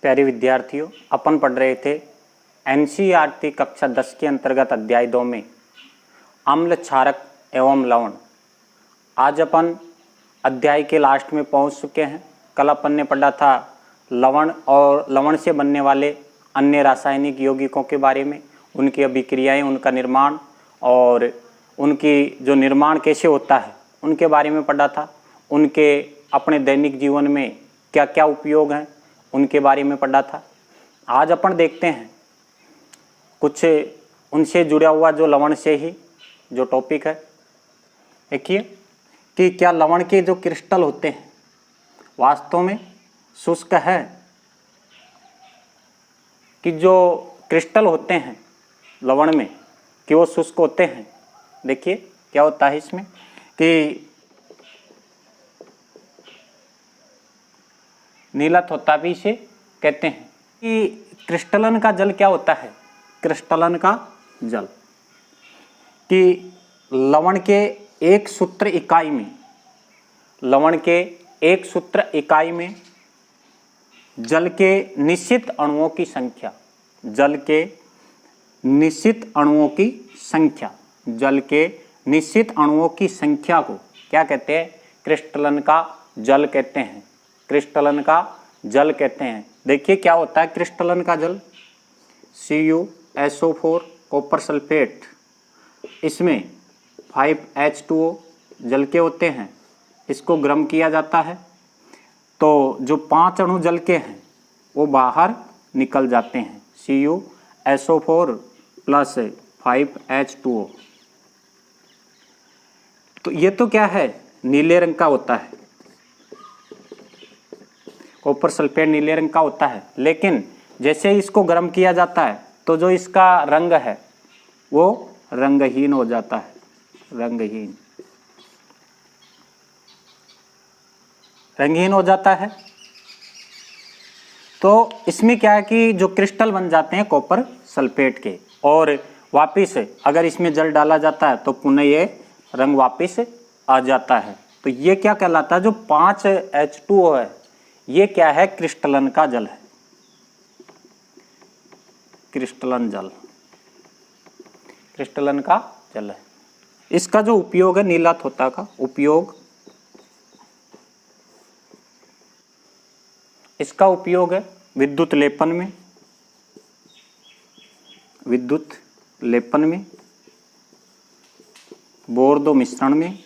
प्यारे विद्यार्थियों, अपन पढ़ रहे थे एनसीईआरटी कक्षा 10 के अंतर्गत अध्याय 2 में अम्ल, क्षारक एवं लवण। आज अपन अध्याय के लास्ट में पहुंच चुके हैं। कल अपन ने पढ़ा था लवण और लवण से बनने वाले अन्य रासायनिक यौगिकों के बारे में, उनकी अभिक्रियाएं, उनका निर्माण और उनकी जो निर्माण कैसे होता है उनके बारे में पढ़ा था। उनके अपने दैनिक जीवन में क्या क्या उपयोग हैं उनके बारे में पढ़ा था। आज अपन देखते हैं कुछ उनसे जुड़ा हुआ जो लवण से ही जो टॉपिक है। देखिए कि क्या लवण के जो क्रिस्टल होते हैं वास्तव में शुष्क है, कि जो क्रिस्टल होते हैं लवण में कि वो शुष्क होते हैं। देखिए क्या होता है इसमें कि नीलत्वता भी इसे कहते हैं कि क्रिस्टलन का जल क्या होता है। क्रिस्टलन का जल कि लवण के एक सूत्र इकाई में, लवण के एक सूत्र इकाई में जल के निश्चित अणुओं की संख्या, जल के निश्चित अणुओं की संख्या, जल के निश्चित अणुओं की संख्या को क्या कहते हैं? क्रिस्टलन का जल कहते हैं। क्रिस्टलन का जल कहते हैं। देखिए क्या होता है क्रिस्टलन का जल। CuSO4 कॉपर सल्फेट, इसमें 5H2O जल के होते हैं। इसको गर्म किया जाता है तो जो 5 अणु जल के हैं वो बाहर निकल जाते हैं। CuSO4 plus 5H2O। तो ये तो क्या है, नीले रंग का होता है। कॉपर सल्फेट नीले रंग का होता है, लेकिन जैसे ही इसको गर्म किया जाता है तो जो इसका रंग है वो रंगहीन हो जाता है। रंगहीन, रंगहीन हो जाता है। तो इसमें क्या है कि जो क्रिस्टल बन जाते हैं कॉपर सल्फेट के, और वापिस अगर इसमें जल डाला जाता है तो पुनः ये रंग वापिस आ जाता है। तो ये क्या कहलाता है, जो 5H2O है ये क्या है, क्रिस्टलन का जल है। क्रिस्टलन जल, क्रिस्टलन का जल है। इसका जो उपयोग है नीलात्वता का उपयोग, इसका उपयोग है विद्युत लेपन में, विद्युत लेपन में, बोर्दो मिश्रण में,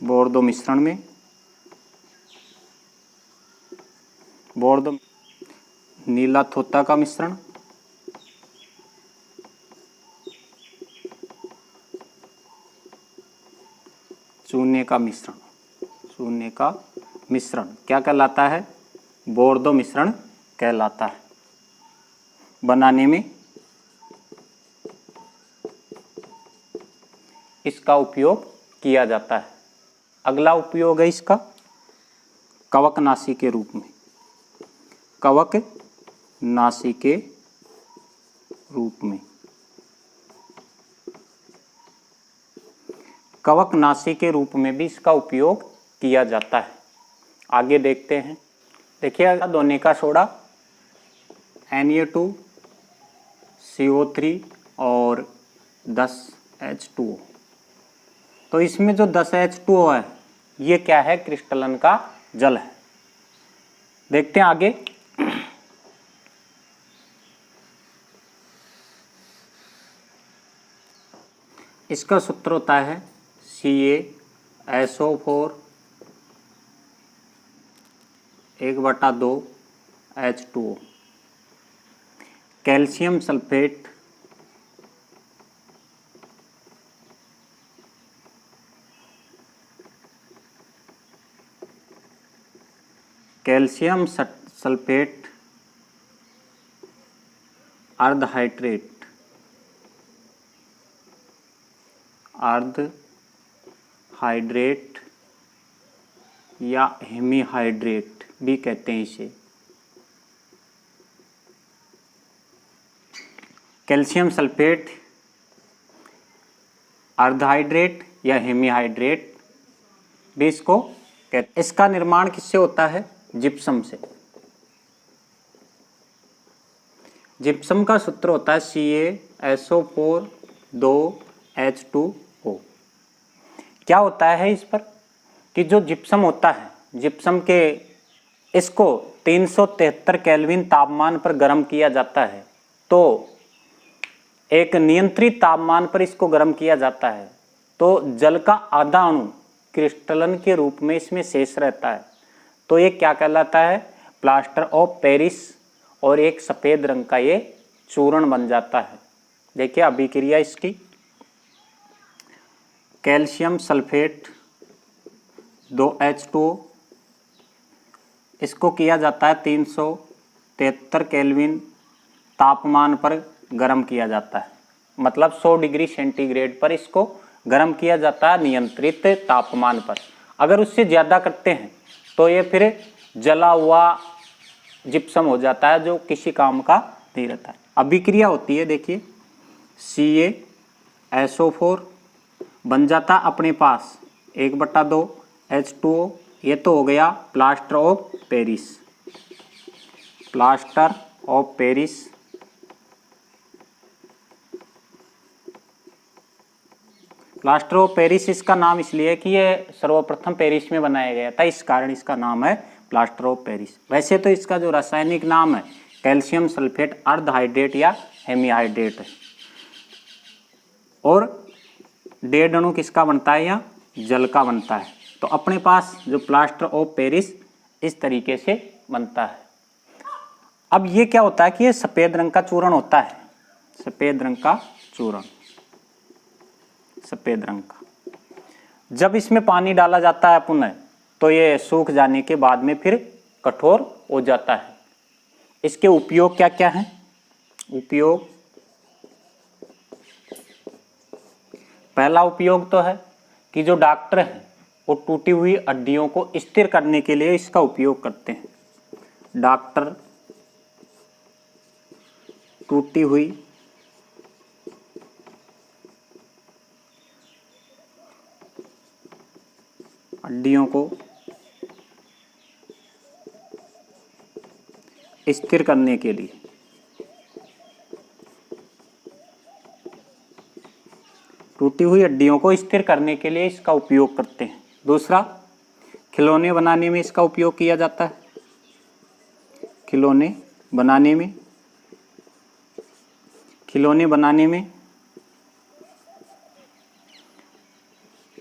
बोर्दो मिश्रण में, बोर्दो नीलात्वता का मिश्रण, चूने का मिश्रण, चूने का मिश्रण क्या कहलाता है, बोर्दो मिश्रण कहलाता है। बनाने में इसका उपयोग किया जाता है। अगला उपयोग है इसका कवकनाशी के रूप में, कवकनाशी के रूप में, कवकनाशी के रूप में भी इसका उपयोग किया जाता है। आगे देखते हैं। देखिए दोने का सोडा Na2CO3 और 10H2O। तो इसमें जो 10H2O है ये क्या है, क्रिस्टलन का जल है। देखते हैं आगे। इसका सूत्र होता है CaSO4 1/2 H2O। Calcium sulphate, calcium sulphate अर्धहाइड्रेट, अर्धहाइड्रेट या हेमीहाइड्रेट भी कहते हैं इसे। कैल्शियम सल्फेट अर्धहाइड्रेट या हेमीहाइड्रेट भी इसको इसका निर्माण किससे होता है? जिप्सम से। जिप्सम का सूत्र होता है CaSO4 2H2O। क्या होता है इस पर कि जो जिप्सम होता है, जिप्सम के इसको 373 केल्विन तापमान पर गर्म किया जाता है। तो एक नियंत्रित तापमान पर इसको गर्म किया जाता है तो जल का आधा अणु क्रिस्टलन के रूप में इसमें शेष रहता है। तो ये क्या कहलाता है? प्लास्टर ऑफ पेरिस, और एक सफ़ेद रंग का ये चूर्ण बन जाता है। देखिए अभिक्रिया इसकी, कैल्शियम सल्फेट 2H2O, इसको किया जाता है 373 केल्विन तापमान पर गर्म किया जाता है, मतलब 100 डिग्री सेंटीग्रेड पर इसको गर्म किया जाता है नियंत्रित तापमान पर। अगर उससे ज़्यादा करते हैं तो ये फिर जला हुआ जिप्सम हो जाता है जो किसी काम का नहीं रहता है। अभिक्रिया होती है, देखिए CaSO4 बन जाता अपने पास 1/2 H2O। ये तो हो गया plaster of Paris. Plaster of Paris plaster of Paris इसका नाम इसलिए कि ये सर्वप्रथम पेरिस में बनाया गया था, इस कारण इसका नाम है प्लास्टर ऑफ पेरिस। वैसे तो इसका जो रासायनिक नाम है कैल्शियम सल्फेट अर्धहाइड्रेट या हेमीहाइड्रेट है। और डेढ़ अणु किसका बनता है? या जल का बनता है। तो अपने पास जो प्लास्टर ऑफ पेरिस इस तरीके से बनता है। अब ये क्या होता है कि ये सफ़ेद रंग का चूर्ण होता है, सफ़ेद रंग का चूर्ण, सफ़ेद रंग का। जब इसमें पानी डाला जाता है पुनः तो ये सूख जाने के बाद में फिर कठोर हो जाता है। इसके उपयोग क्या क्या हैं? उपयोग, पहला उपयोग तो है कि जो डॉक्टर हैं वो टूटी हुई हड्डियों को स्थिर करने के लिए इसका उपयोग करते हैं। डॉक्टर टूटी हुई हड्डियों को स्थिर करने के लिए, टूटी हुई हड्डियों को स्थिर करने के लिए इसका उपयोग करते हैं। दूसरा, खिलौने बनाने में इसका उपयोग किया जाता है। खिलौने बनाने में, खिलौने बनाने में,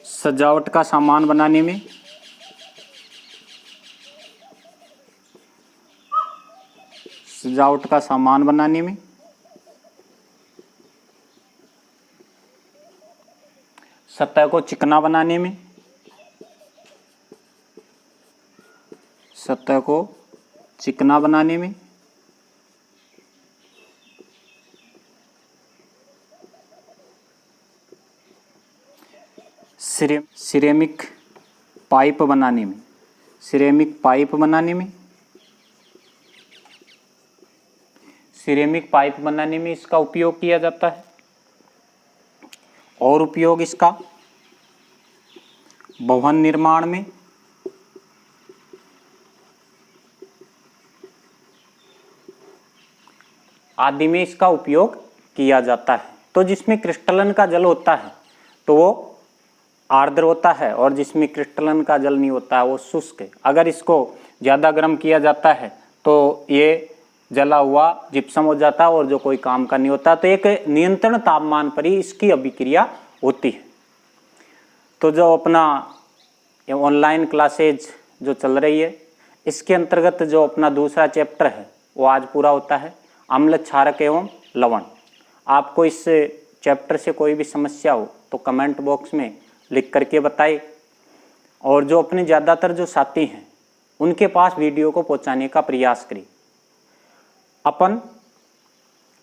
सजावट का सामान बनाने में, सजावट का सामान बनाने में, सतह को चिकना बनाने में, सतह को चिकना बनाने में, सिरेमिक पाइप बनाने में, सिरेमिक पाइप बनाने में, सिरेमिक पाइप बनाने में इसका उपयोग किया जाता है। और उपयोग इसका भवन निर्माण में, आदि में इसका उपयोग किया जाता है। तो जिसमें क्रिस्टलन का जल होता है तो वो आर्द्र होता है, और जिसमें क्रिस्टलन का जल नहीं होता है वो शुष्क है। अगर इसको ज़्यादा गर्म किया जाता है तो ये जला हुआ जिप्सम हो जाता है और जो कोई काम का नहीं होता। तो एक नियंत्रण तापमान पर ही इसकी अभिक्रिया होती है। तो जो अपना ऑनलाइन क्लासेज जो चल रही है इसके अंतर्गत जो अपना दूसरा चैप्टर है वो आज पूरा होता है, अम्ल क्षारक एवं लवण। आपको इस चैप्टर से कोई भी समस्या हो तो कमेंट बॉक्स में लिख करके बताइए, और जो अपने ज़्यादातर जो साथी हैं उनके पास वीडियो को पहुंचाने का प्रयास करिए। अपन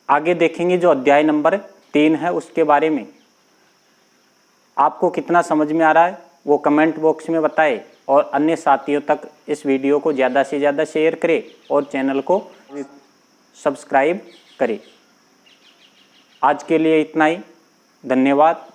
आगे देखेंगे जो अध्याय नंबर 3 है उसके बारे में। आपको कितना समझ में आ रहा है वो कमेंट बॉक्स में बताएं, और अन्य साथियों तक इस वीडियो को ज़्यादा से ज़्यादा शेयर करें और चैनल को सब्सक्राइब करें। आज के लिए इतना ही, धन्यवाद।